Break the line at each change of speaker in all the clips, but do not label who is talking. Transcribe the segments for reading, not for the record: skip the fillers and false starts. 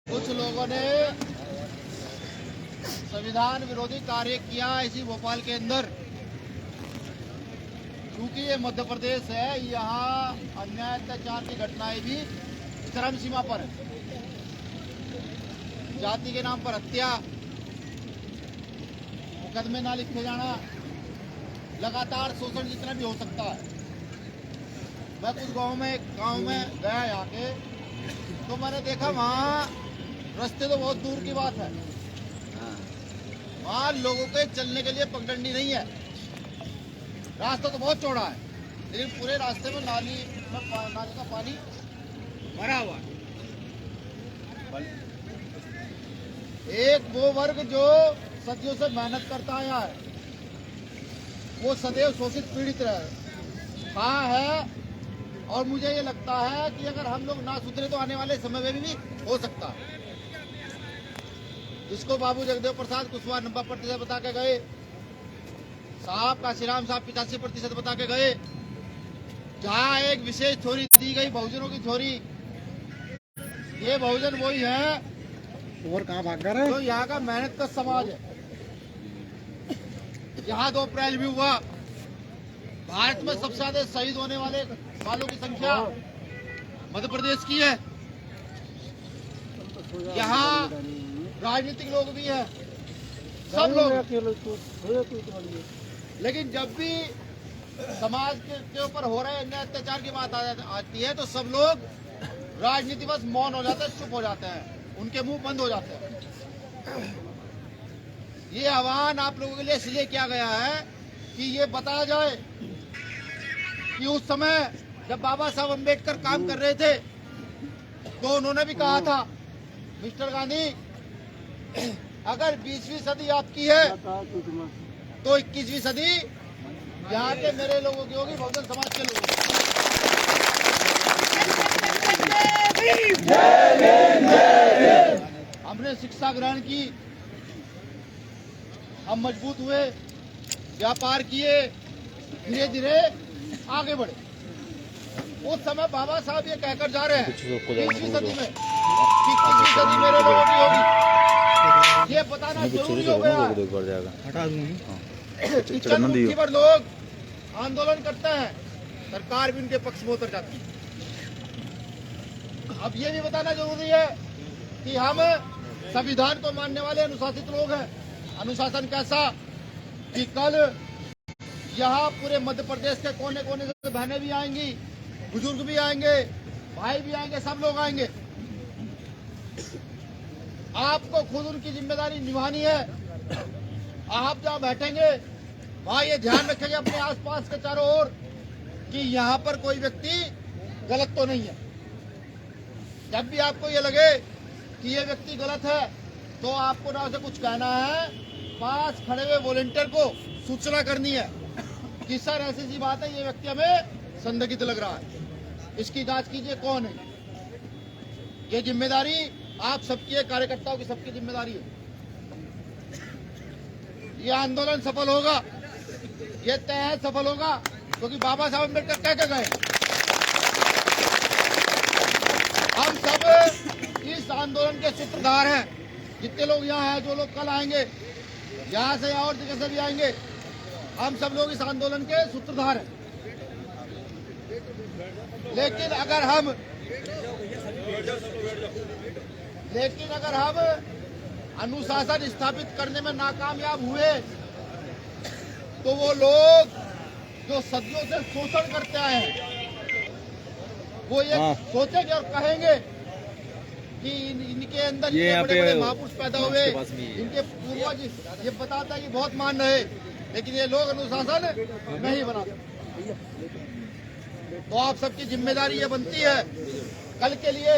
कुछ लोगों ने संविधान विरोधी कार्य किया इसी भोपाल के अंदर। क्योंकि ये मध्य प्रदेश है, यहाँ अन्याय अत्याचार की घटनाएं भी चरम सीमा पर है। जाति के नाम पर हत्या, मुकदमे ना लिखे जाना, लगातार शोषण जितना भी हो सकता है। मैं कुछ गांव में गया यहाँ के, तो मैंने देखा वहाँ रास्ते तो बहुत दूर की बात है, वहाँ लोगों के चलने के लिए पगडंडी नहीं है। रास्ता तो बहुत चौड़ा है, लेकिन पूरे रास्ते में नाली का पानी भरा हुआ है। एक वो वर्ग जो सदियों से मेहनत करता आया है, वो सदैव शोषित पीड़ित रहा है। और मुझे ये लगता है कि अगर हम लोग ना सुधरे तो आने वाले समय में भी हो सकता है। जिसको बाबू जगदेव प्रसाद कुशवाहा 90% बता के गए, साहब काशीराम साहब 85% बता के गए, जहाँ एक विशेष थ्योरी दी गई बहुजनों की थ्योरी। ये बहुजन वही है
और कहाँ भाग रहे हैं
तो यहाँ का मेहनत का समाज है। यहाँ 2 अप्रैल भी हुआ। भारत में सबसे ज्यादा शहीद होने वालों की संख्या मध्य प्रदेश की है। यहाँ राजनीतिक लोग भी हैं, सब लोग। लेकिन जब भी समाज के ऊपर हो रहे अन्याय अत्याचार की बात आती है तो सब लोग राजनीति बस मौन हो जाते हैं, चुप हो जाते हैं, उनके मुंह बंद हो जाते हैं। ये आह्वान आप लोगों के लिए इसलिए किया गया है कि ये बताया जाए कि उस समय जब बाबा साहब अम्बेडकर काम कर रहे थे तो उन्होंने भी कहा था, मिस्टर गांधी, अगर 20वीं सदी आपकी है तो 21वीं सदी यहाँ के मेरे लोगों की होगी, बहुजन समाज के लोगों की। हमने शिक्षा ग्रहण की, हम मजबूत हुए, व्यापार किए, धीरे धीरे आगे बढ़े। उस समय बाबा साहब ये कहकर जा रहे हैं 20वीं सदी में 21वीं सदी मेरे लोगों की होगी। ये बताना जरूरी हो गया। मुट्ठी भर लोग आंदोलन करते हैं, सरकार भी उनके पक्ष में उतर जाती है। अब ये भी बताना जरूरी है कि हम संविधान को मानने वाले अनुशासित लोग हैं। अनुशासन कैसा कि कल यहाँ पूरे मध्य प्रदेश के कोने कोने से बहनें भी आएंगी, बुजुर्ग भी आएंगे, भाई भी आएंगे, सब लोग आएंगे। आपको खुद उनकी जिम्मेदारी निभानी है। आप जहाँ बैठेंगे वहाँ ये ध्यान रखेंगे अपने आसपास के चारों ओर कि यहाँ पर कोई व्यक्ति गलत तो नहीं है। जब भी आपको ये लगे कि ये व्यक्ति गलत है तो आपको ना उसे कुछ कहना है, पास खड़े हुए वॉलंटियर को सूचना करनी है कि सर ऐसी सी बात है, ये व्यक्ति हमें संदिग्ध लग रहा है, इसकी जांच कीजिए कौन है। ये जिम्मेदारी आप सबकी है, कार्यकर्ताओं की सबकी जिम्मेदारी है। ये आंदोलन सफल होगा, ये तय सफल होगा, क्योंकि बाबा साहब अम्बेडकर कह के गए हम सब इस आंदोलन के सूत्रधार हैं। जितने लोग यहाँ हैं, जो लोग कल आएंगे, यहाँ से और जगह से भी आएंगे, हम सब लोग इस आंदोलन के सूत्रधार हैं। लेकिन अगर हम अनुशासन स्थापित करने में नाकामयाब हुए तो वो लोग जो सदियों से शोषण करते आए हैं वो ये सोचेंगे और कहेंगे कि इनके अंदर ये बड़े-बड़े महापुरुष पैदा हुए, इनके पूर्वज ये बताता है कि बहुत मान रहे, लेकिन ये लोग अनुशासन नहीं बनाते। तो आप सबकी जिम्मेदारी ये बनती है कल के लिए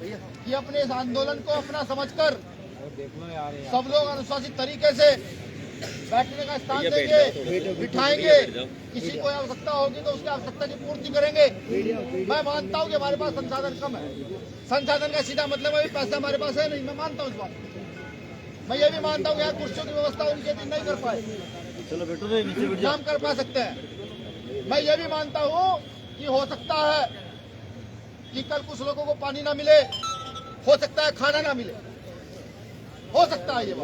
कि अपने इस आंदोलन को अपना समझकर सब लोग अनुशासित तरीके से बैठने का स्थान देंगे, बिठाएंगे। किसी को आवश्यकता होगी तो उसकी आवश्यकता की पूर्ति करेंगे। मैं मानता हूँ कि हमारे पास संसाधन कम है। संसाधन का सीधा मतलब है पैसा हमारे पास है नहीं, मैं मानता हूँ इस बात। मैं ये भी मानता हूँ यार कुर्सियों की व्यवस्था उनके दिन नहीं कर पाए, चलो बैठो नाम कर पा सकते हैं। मैं ये भी मानता हूँ कि हो सकता है कि कल कुछ लोगों को पानी ना मिले, हो सकता है खाना ना मिले, हो सकता है ये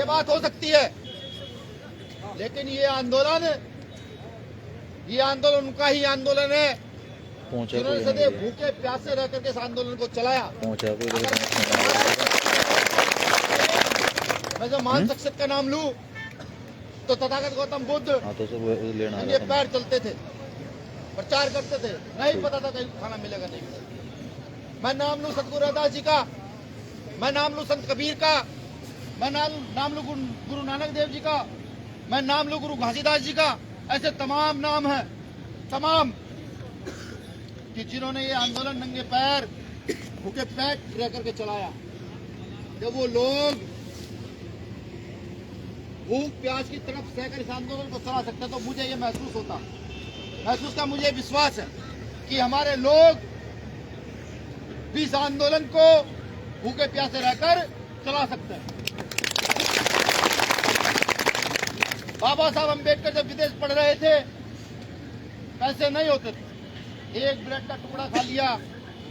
बात हो सकती है। लेकिन ये आंदोलन उनका ही आंदोलन है जिन्होंने सदैव भूखे प्यासे रह करके इस आंदोलन को चलाया। मैं जो महान शख्सियत का नाम लूं तो तथागत गौतम बुद्ध ये पैर चलते थे, प्रचार करते थे, नहीं पता था कहीं खाना मिलेगा नहीं मिलेगा। मैं नाम लूं सतगुरु रविदास जी का, मैं नाम लूं संत कबीर का, मैं नाम लूं गुरु नानक देव जी का, मैं नाम लूं गुरु घासीदास जी का, ऐसे तमाम नाम हैं, तमाम कि जिन्होंने ये आंदोलन नंगे पैर भूखे पेट रह करके चलाया। जब वो लोग भूख प्यास की तरफ सहकर इस आंदोलन को चला सकते तो मुझे ये महसूस का मुझे विश्वास है कि हमारे लोग भी इस आंदोलन को भूखे प्यासे रहकर चला सकते हैं। बाबा साहब अम्बेडकर जब विदेश पढ़ रहे थे पैसे नहीं होते थे, एक ब्रेड का टुकड़ा खा लिया,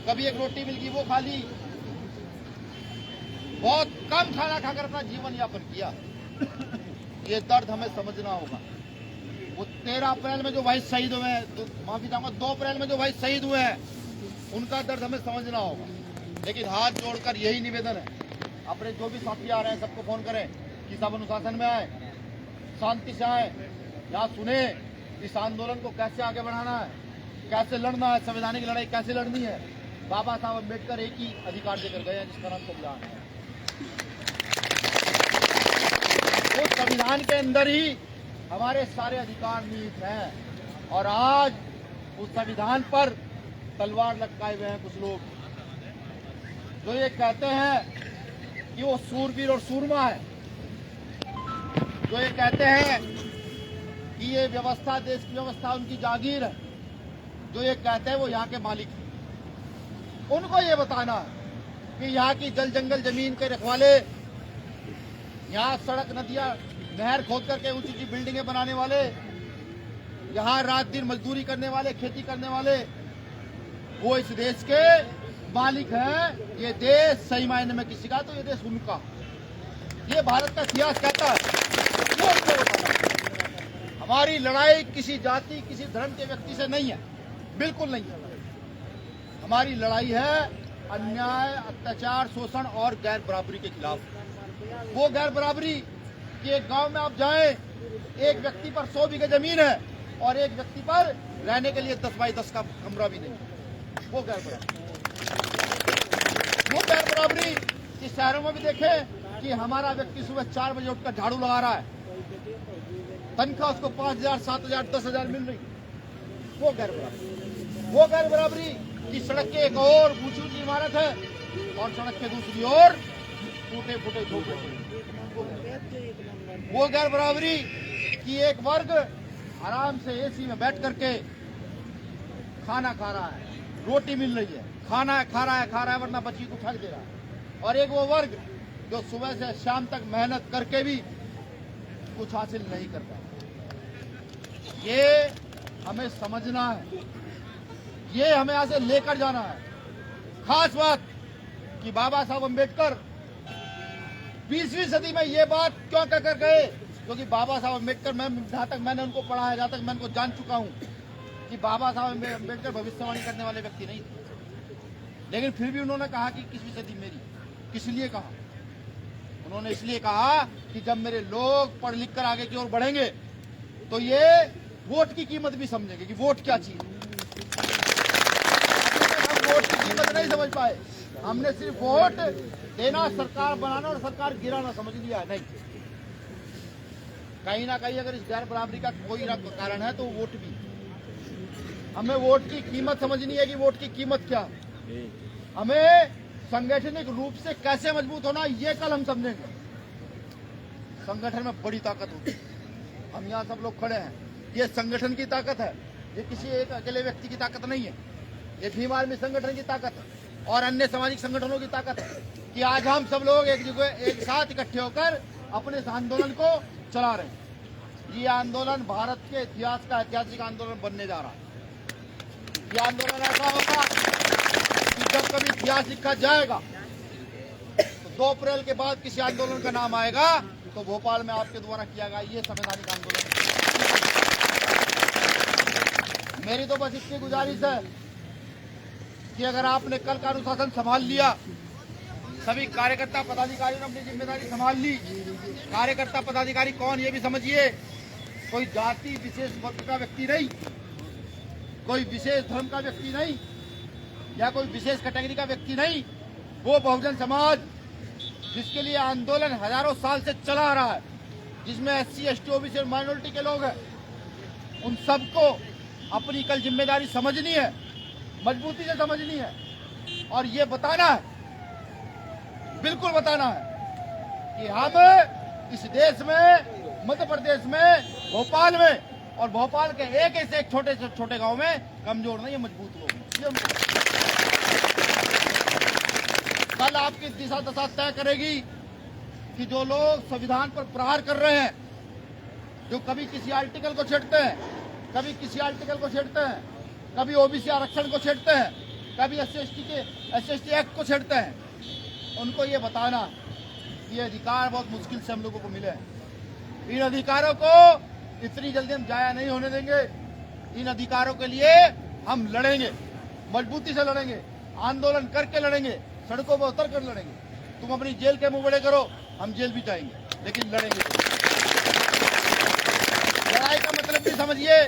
कभी एक रोटी मिल गई वो खा ली, बहुत कम खाना खाकर अपना जीवन यापन किया। ये दर्द हमें समझना होगा। वो 13 अप्रैल में जो भाई शहीद हुए हैं, माफी चाहूंगा 2 अप्रैल में जो भाई शहीद हुए हैं, उनका दर्द हमें समझना होगा। लेकिन हाथ जोड़कर यही निवेदन है, अपने जो भी साथी आ रहे हैं सबको फोन करें कि सब अनुशासन में आए, शांति से आए, यहाँ सुने इस आंदोलन को कैसे आगे बढ़ाना है, कैसे लड़ना है, संवैधानिक लड़ाई कैसे लड़नी है। बाबा साहब अम्बेडकर एक ही अधिकार देकर गए हैं जिसका नाम संविधान है। उस संविधान के अंदर ही हमारे सारे अधिकार निहित हैं और आज उस संविधान पर तलवार लटकाए हुए हैं कुछ लोग जो ये कहते हैं कि वो सूरवीर और सूरमा है, जो ये कहते हैं कि ये व्यवस्था देश की व्यवस्था उनकी जागीर है, जो ये कहते हैं वो यहाँ के मालिक हैं। उनको ये बताना है कि यहाँ की जल जंगल जमीन के रखवाले, यहाँ सड़क नदियां नहर खोद करके ऊंची ऊंची बिल्डिंगें बनाने वाले, यहाँ रात दिन मजदूरी करने वाले, खेती करने वाले, वो इस देश के मालिक हैं। ये देश सही मायने में किसी का तो ये देश उनका, ये भारत का इतिहास कहता है। वो उनको बताना। हमारी लड़ाई किसी जाति किसी धर्म के व्यक्ति से नहीं है, बिल्कुल नहीं है। हमारी लड़ाई है अन्याय, अत्याचार, शोषण और गैर बराबरी के खिलाफ। वो गैर बराबरी कि एक गांव में आप जाएं, एक व्यक्ति पर 100 बीघे जमीन है और एक व्यक्ति पर रहने के लिए 10 बाई 10 का कमरा भी नहीं। वो गैर बराबरी, वो गैर बराबरी कि शहरों में भी देखें कि हमारा व्यक्ति सुबह 4 बजे उठकर झाड़ू लगा रहा है, तनख्वाह उसको 5,000, 7,000, 10,000 मिल रही। वो गैर बराबरी। वो गैर बराबरी कि सड़क के एक और ऊंची ऊंची इमारत है और सड़क के दूसरी ओर टूटे फूटे झोपड़े। वो गैर बराबरी कि एक वर्ग आराम से एसी में बैठ करके खाना खा रहा है, रोटी मिल रही है, खाना खा रहा है वरना बच्ची को फेंक दे रहा है, और एक वो वर्ग जो सुबह से शाम तक मेहनत करके भी कुछ हासिल नहीं करता। ये हमें समझना है, ये हमें यहाँ से लेकर जाना है। खास बात कि बाबा साहब अम्बेडकर 20वीं सदी में ये बात क्यों कहकर गए, क्योंकि बाबा साहब अम्बेडकर, मैं जहां तक मैंने उनको पढ़ा है, जहां तक मैं उनको जान चुका हूं कि बाबा साहब अम्बेडकर भविष्यवाणी करने वाले व्यक्ति नहीं थे। लेकिन फिर भी उन्होंने कहा कि 21वीं सदी मेरी। किस लिए कहा? उन्होंने इसलिए कहा कि जब मेरे लोग पढ़ लिख कर आगे की ओर बढ़ेंगे तो ये वोट की कीमत भी समझेंगे कि वोट क्या चीज। हम वोट की कीमत नहीं समझ पाए, हमने सिर्फ वोट देना, सरकार बनाना और सरकार गिराना समझ लिया है। नहीं, कहीं ना कहीं अगर इस गैर बराबरी का कोई कारण है तो वोट भी। हमें वोट की कीमत समझनी है कि वोट की कीमत क्या है। हमें संगठनिक रूप से कैसे मजबूत होना, ये कल हम समझेंगे। संगठन में बड़ी ताकत होती है। हम यहाँ सब लोग खड़े हैं, ये संगठन की ताकत है, ये किसी एक अकेले व्यक्ति की ताकत नहीं है। ये भीम आर्मी संगठन की ताकत है और अन्य सामाजिक संगठनों की ताकत है कि आज हम सब लोग एक साथ इकट्ठे होकर अपने इस आंदोलन को चला रहे हैं। ये आंदोलन भारत के इतिहास का ऐतिहासिक आंदोलन बनने जा रहा है। ये आंदोलन ऐसा होगा कि जब कभी इतिहास लिखा जाएगा तो 2 अप्रैल के बाद किसी आंदोलन का नाम आएगा तो भोपाल में आपके द्वारा किया गया ये संवैधानिक आंदोलन। मेरी तो बस इतनी गुजारिश है कि अगर आपने कल का अनुशासन संभाल लिया, सभी कार्यकर्ता पदाधिकारियों ने अपनी जिम्मेदारी संभाल ली। कार्यकर्ता पदाधिकारी कौन ये भी समझिए, कोई जाति विशेष वर्ग का व्यक्ति नहीं, कोई विशेष धर्म का व्यक्ति नहीं या कोई विशेष कैटेगरी का व्यक्ति नहीं, वो बहुजन समाज जिसके लिए आंदोलन हजारों साल से चला आ रहा है, जिसमें SC, ST, OBC और माइनॉरिटी के लोग हैं, उन सबको अपनी कल जिम्मेदारी समझनी है, मजबूती से समझनी है और ये बताना है, बिल्कुल बताना है कि हम इस देश में, मध्य प्रदेश में, भोपाल में और भोपाल के एक ऐसे एक छोटे से छोटे गांव में कमजोर नहीं है, मजबूत लोग हैं। कल आपकी दिशा दशा तय करेगी कि जो लोग संविधान पर प्रहार कर रहे हैं, जो कभी किसी आर्टिकल को छेड़ते हैं, कभी किसी आर्टिकल को छेड़ते हैं, कभी OBC आरक्षण को छेड़ते हैं, कभी SC, ST एक्ट को छेड़ते हैं, उनको ये बताना ये अधिकार बहुत मुश्किल से हम लोगों को मिले हैं। इन अधिकारों को इतनी जल्दी हम जाया नहीं होने देंगे। इन अधिकारों के लिए हम लड़ेंगे, मजबूती से लड़ेंगे, आंदोलन करके लड़ेंगे, सड़कों पर उतर कर लड़ेंगे। तुम अपनी जेल के मुंह बड़े करो, हम जेल भी जाएंगे, लेकिन लड़ेंगे। लड़ाई का मतलब भी समझिए,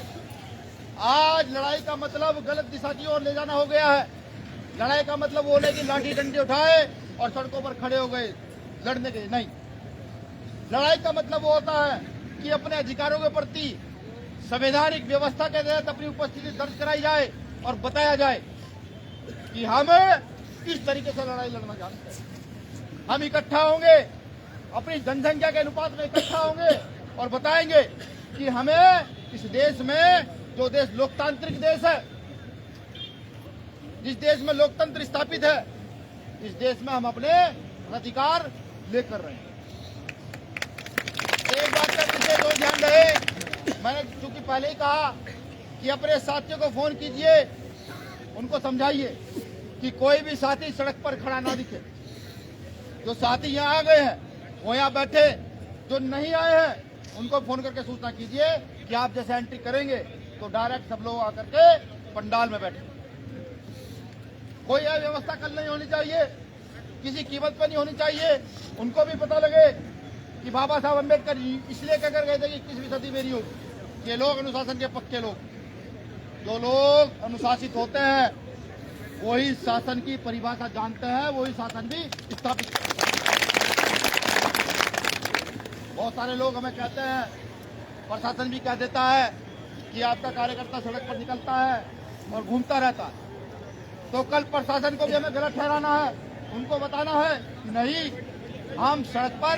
आज लड़ाई का मतलब गलत दिशा की ओर ले जाना हो गया है। लड़ाई का मतलब वो नहीं कि लाठी डंडे उठाए और सड़कों पर खड़े हो गए लड़ने के, नहीं। लड़ाई का मतलब वो होता है कि अपने अधिकारों के प्रति संवैधानिक व्यवस्था के तहत अपनी उपस्थिति दर्ज कराई जाए और बताया जाए कि हम किस तरीके से लड़ाई लड़ना जानते हैं। हम इकट्ठा होंगे, अपनी जनसंख्या के अनुपात में इकट्ठा होंगे और बताएंगे कि हमें इस देश में, जो देश लोकतांत्रिक देश है, जिस देश में लोकतंत्र स्थापित है, इस देश में हम अपने अधिकार लेकर रहे हैं। एक बात का विशेष और ध्यान रहे, मैंने चूंकि पहले ही कहा कि अपने साथियों को फोन कीजिए, उनको समझाइए कि कोई भी साथी सड़क पर खड़ा ना दिखे। जो साथी यहाँ आ गए हैं वो यहाँ बैठे, जो नहीं आए हैं उनको फोन करके सूचना कीजिए कि आप जैसे एंट्री करेंगे तो डायरेक्ट सब लोग आकर के पंडाल में बैठे। कोई अव्यवस्था कल नहीं होनी चाहिए, किसी कीमत पर नहीं होनी चाहिए। उनको भी पता लगे कि बाबा साहब अम्बेडकर इसलिए कहकर गए थे कि 21वीं सदी मेरी होगी। ये लोग अनुशासन के पक्के लोग, जो लोग अनुशासित होते हैं वही शासन की परिभाषा जानते हैं, वही शासन भी स्थापित करते हैं। बहुत सारे लोग हमें कहते हैं, प्रशासन भी कह देता है कि आपका कार्यकर्ता सड़क पर निकलता है और घूमता रहता है। तो कल प्रशासन को भी हमें गलत ठहराना है, उनको बताना है कि नहीं, हम सड़क पर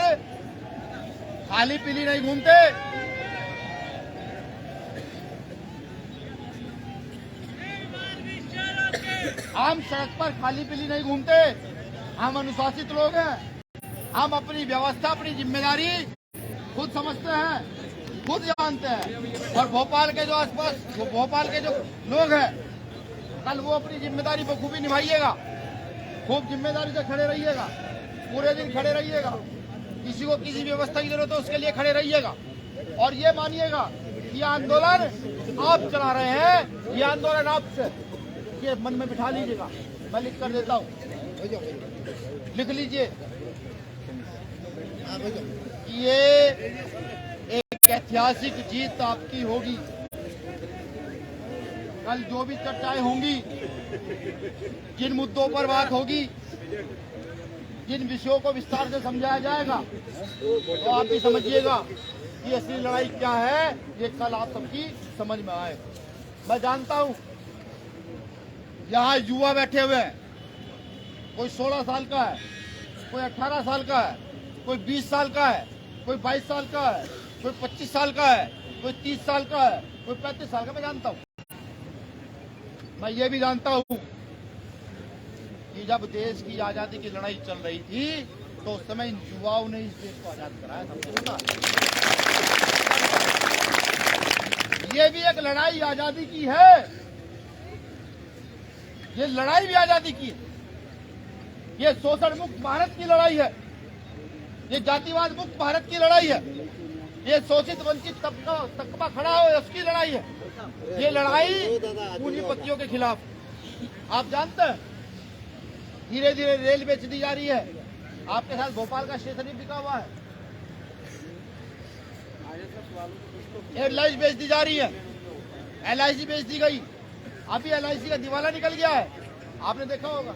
खाली पीली नहीं घूमते। हम सड़क पर खाली पीली नहीं घूमते, हम अनुशासित लोग हैं। हम अपनी व्यवस्था, अपनी जिम्मेदारी खुद समझते हैं, खुद जानते हैं। और भोपाल के जो आसपास, भोपाल के जो लोग हैं, कल वो अपनी जिम्मेदारी बखूबी निभाइएगा, खूब जिम्मेदारी से खड़े रहिएगा, पूरे दिन खड़े रहिएगा। किसी को किसी व्यवस्था की जरूरत हो उसके लिए खड़े रहिएगा। और ये मानिएगा ये आंदोलन आप चला रहे हैं, ये आंदोलन आपसे, ये मन में बिठा लीजिएगा। मैं लिख कर देता हूँ, लिख लीजिए कि ये एक ऐतिहासिक जीत आपकी होगी। कल जो भी चर्चाएं होंगी, जिन मुद्दों पर बात होगी, जिन विषयों को विस्तार से समझाया जाएगा, तो आप भी समझिएगा कि असली लड़ाई क्या है। ये कल आप सबकी समझ में आए। मैं जानता हूं यहाँ युवा बैठे हुए हैं, कोई 16 साल का है, कोई 18 साल का है, कोई 20 साल का है, कोई 22 साल का है, कोई 25 साल का है, कोई 30 साल का है, कोई 35 साल का। मैं जानता हूँ, मैं ये भी जानता हूँ कि जब देश की आजादी की लड़ाई चल रही थी तो उस समय इन युवाओं ने इस देश को आजाद कराया था। ये भी एक लड़ाई आजादी की है। ये लड़ाई भी आजादी की है, ये शोषण मुक्त भारत की लड़ाई है, ये जातिवाद मुक्त भारत की लड़ाई है, ये शोषित वंचित तबका खड़ा हो उसकी लड़ाई है, ये लड़ाई पूंजीपतियों के खिलाफ। आप जानते हैं धीरे धीरे रेल बेच दी जा रही है, आपके साथ भोपाल का स्टेशन भी बिका हुआ है, एयरलाइंस बेच दी जा रही है, LIC बेच दी गई, अभी LIC का दिवाला निकल गया है, आपने देखा होगा।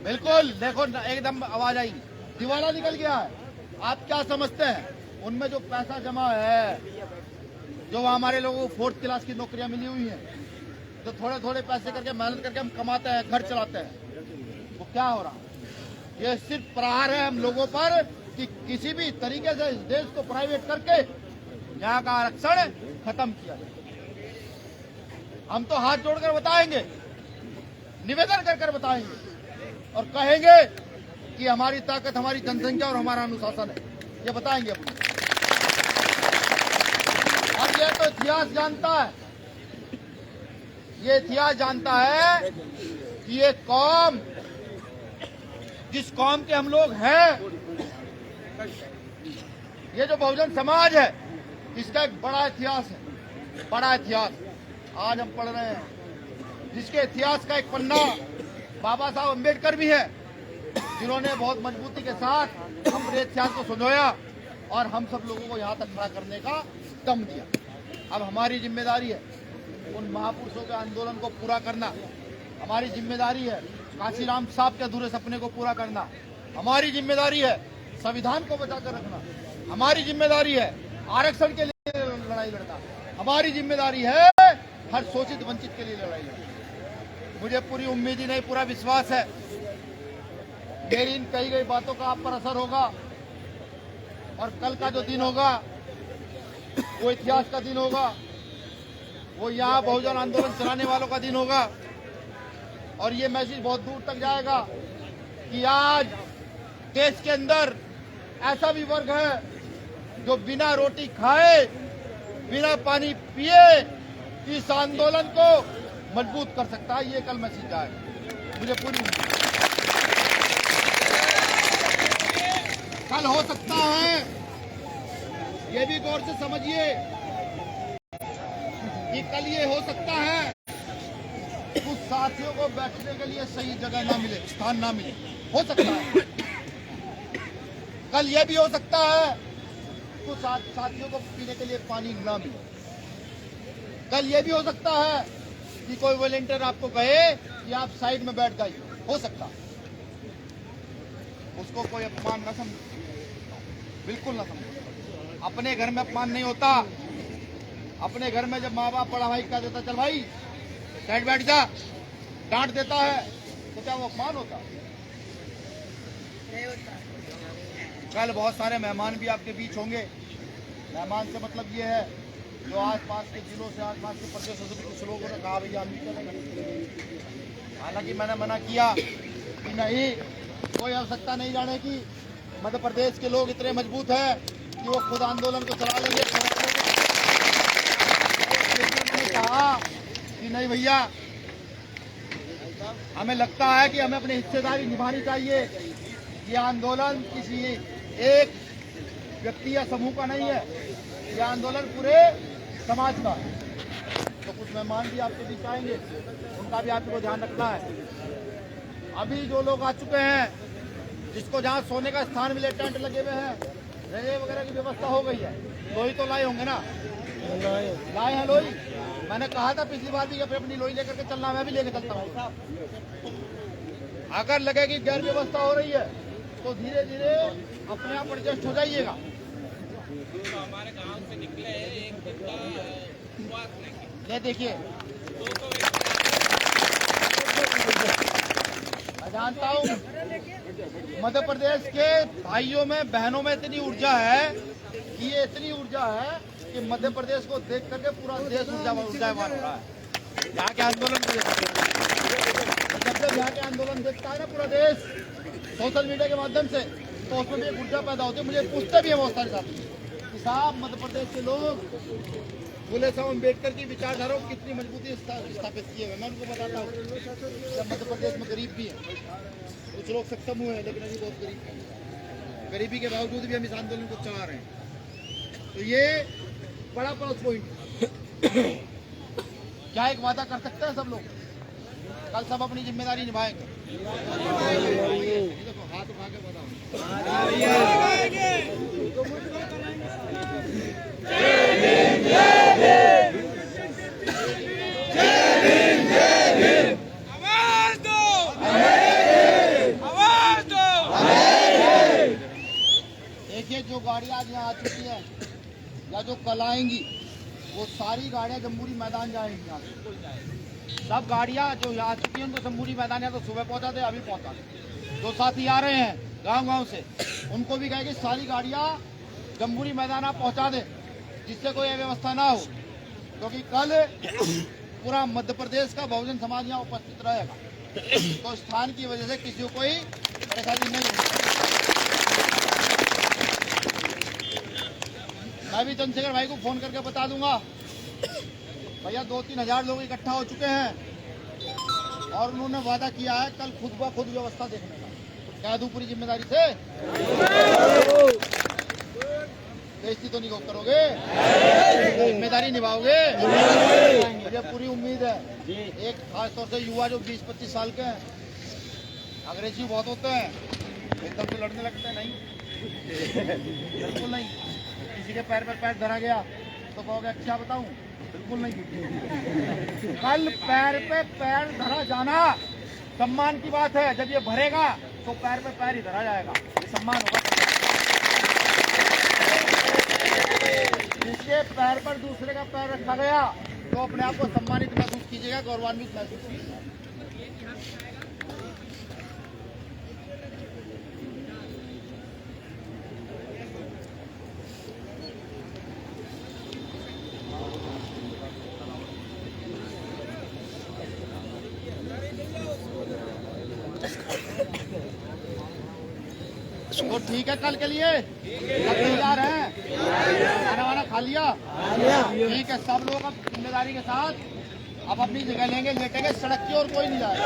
बिल्कुल देखो एकदम आवाज आई, दिवाला निकल गया है। आप क्या समझते हैं उनमें जो पैसा जमा है, जो हमारे लोगों को 4th क्लास की नौकरियां मिली हुई हैं, जो थोड़े थोड़े पैसे करके मेहनत करके हम कमाते हैं, घर चलाते हैं, वो क्या हो रहा है? ये सिर्फ प्रहार है हम लोगों पर कि किसी भी तरीके से इस देश को प्राइवेट करके यहाँ का आरक्षण खत्म किया जाए। हम तो हाथ जोड़कर बताएंगे, निवेदन कर कर बताएंगे और कहेंगे कि हमारी ताकत हमारी जनसंख्या और हमारा अनुशासन है, ये बताएंगे अपने। और ये तो इतिहास जानता है, ये इतिहास जानता है कि ये कौम, जिस कौम के हम लोग हैं, ये जो बहुजन समाज है, इसका एक बड़ा इतिहास है, बड़ा इतिहास आज हम पढ़ रहे हैं, जिसके इतिहास का एक पन्ना बाबा साहब अम्बेडकर भी है, जिन्होंने बहुत मजबूती के साथ अपने इतिहास को संजोया और हम सब लोगों को यहाँ तक खड़ा करने का दम दिया। अब हमारी जिम्मेदारी है उन महापुरुषों के आंदोलन को पूरा करना, हमारी जिम्मेदारी है काशीराम साहब के अधूरे सपने को पूरा करना, हमारी जिम्मेदारी है संविधान को बचाकर रखना, हमारी जिम्मेदारी है आरक्षण के लिए लड़ाई लड़ना, हमारी जिम्मेदारी है हर शोषित वंचित के लिए लड़ाई लड़ना। मुझे पूरी उम्मीद ही नहीं, पूरा विश्वास है मेरी इन कही गई बातों का आप पर असर होगा और कल का जो दिन होगा वो इतिहास का दिन होगा, वो यहाँ बहुजन आंदोलन चलाने वालों का दिन होगा और ये मैसेज बहुत दूर तक जाएगा कि आज देश के अंदर ऐसा भी वर्ग है जो बिना रोटी खाए, बिना पानी पिए इस आंदोलन को मजबूत कर सकता है। ये कल मैसेज जाएगा, मुझे पूरी उम्मीद। कल हो सकता है, ये भी गौर से समझिए कि कल ये हो सकता है कुछ साथियों को बैठने के लिए सही जगह ना मिले, स्थान ना मिले, हो सकता है। कल ये भी हो सकता है कुछ साथियों को पीने के लिए पानी ना मिले। कल ये भी हो सकता है कि कोई वॉलंटियर आपको कहे कि आप साइड में बैठ जाइए, हो सकता है। उसको कोई अपमान न समझे, बिल्कुल ना समझे। अपने घर में अपमान नहीं होता। अपने घर में जब माँ बाप बड़ा भाई कह देता चल भाई साइड बैठ जा, डांट देता है, तो क्या वो अपमान होता? कल बहुत सारे मेहमान भी आपके बीच होंगे। मेहमान से मतलब ये है जो आसपास के जिलों से, आसपास के प्रदेशों से कुछ लोगों ने कहा भैया हम नहीं चलेंगे। हालांकि मैंने मना किया कि नहीं, कोई आवश्यकता नहीं जाने की। मध्य प्रदेश के लोग इतने मजबूत हैं कि वो खुद आंदोलन को चला लेंगे। मैंने कहा कि नहीं भैया, हमें लगता है कि हमें अपनी हिस्सेदारी निभानी चाहिए। ये आंदोलन किसी एक व्यक्ति या समूह का नहीं है, ये आंदोलन पूरे समाज का है। तो कुछ मेहमान भी आपके बीच आएंगे, उनका भी आपको ध्यान रखना है। अभी जो लोग आ चुके हैं, जिसको जहाँ सोने का स्थान मिले, टेंट लगे हुए हैं, रहने वगैरह की व्यवस्था हो गई है। लोही तो लाए होंगे ना? लाए हैं लोही। मैंने कहा था पिछली बार भी अपनी लोही लेकर के चलना, मैं भी लेके चलता हूँ। अगर लगे कि गैर व्यवस्था हो रही है तो धीरे धीरे अपने आप एडजस्ट हो जाइएगा।
हमारे गांव से निकले एक दिन का उपवास नहीं।
ये देखिए, मैं जानता हूँ मध्य प्रदेश के भाइयों में बहनों में इतनी ऊर्जा है कि ये इतनी ऊर्जा है कि मध्य प्रदेश को देख करके पूरा देश ऊर्जावान हो रहा है। यहाँ के आंदोलन को जब यहाँ के आंदोलन देखता है ना पूरा देश सोशल मीडिया के माध्यम से, तो उसमें भी एक ऊर्जा पैदा होती है। मुझे पूछते भी है बहुत सारे साथी कि साहब मध्य प्रदेश के लोग फुले साहब अम्बेडकर की विचारधारा को कितनी मजबूती स्थापित की है, मैं उनको बताता हूँ। जब मध्य प्रदेश में गरीब भी है, कुछ लोग सक्षम हुए हैं, लेकिन अभी बहुत गरीब हैं। गरीबी के बावजूद भी हम इस आंदोलन को चला रहे हैं, तो ये बड़ा प्लस पॉइंट। क्या एक वादा कर सकते हैं सब लोग? कल सब अपनी जिम्मेदारी निभाएंगे। देखो हाथ उठा के बताओ।
आवाज दो, आवाज दो।
देखिए जो गाड़ियां आज यहाँ आ चुकी है या जो कल आएंगी, वो सारी गाड़ियां जम्बूरी मैदान जाएंगी। यहाँ से सब गाड़ियां जो यहाँ आ चुकी हैं उनको जम्बूरी मैदान या तो सुबह पहुंचा दे, अभी पहुंचा दे। जो साथी आ रहे हैं गांव-गांव से, उनको भी कहेंगे सारी गाड़ियां जम्बूरी मैदान आप पहुंचा दे, जिससे कोई अव्यवस्था ना हो, क्योंकि कल पूरा मध्य प्रदेश का बहुजन समाज यहाँ उपस्थित रहेगा। तो स्थान की वजह से किसी को कोई परेशानी नहीं होगी। मैं भी चंद्रशेखर भाई को फोन करके बता दूंगा, भैया 2-3 हजार लोग इकट्ठा हो चुके हैं और उन्होंने वादा किया है कल खुद ब खुद व्यवस्था देखने का। कह दूं पूरी जिम्मेदारी से, बेइज्जती तो नहीं करोगे, जिम्मेदारी निभाओगे। मुझे पूरी उम्मीद है। एक खास तौर से युवा जो 20-25 साल के हैं, अग्रेसिव बहुत होते हैं, एकदम से लड़ने लगते हैं। नहीं, बिल्कुल नहीं। किसी के पैर पर पैर धरा गया तो कहोगे अच्छा बताऊं? बिल्कुल नहीं। कल पैर पे पैर धरा जाना सम्मान की बात है। जब ये भरेगा तो पैर पे पैर ही धरा जाएगा, ये सम्मान होगा। जिसके पैर पर दूसरे का पैर रखा गया तो अपने आप को सम्मानित महसूस कीजिएगा, गौरवान्वित महसूस कीजिएगा। तो ठीक है, कल के लिए सब तैयार हैं? खाना वाना खा लिया? ठीक है, सब लोग अब जिम्मेदारी के साथ अब अपनी जगह लेंगे, लेटेंगे सड़क की और कोई नहीं जाएगा।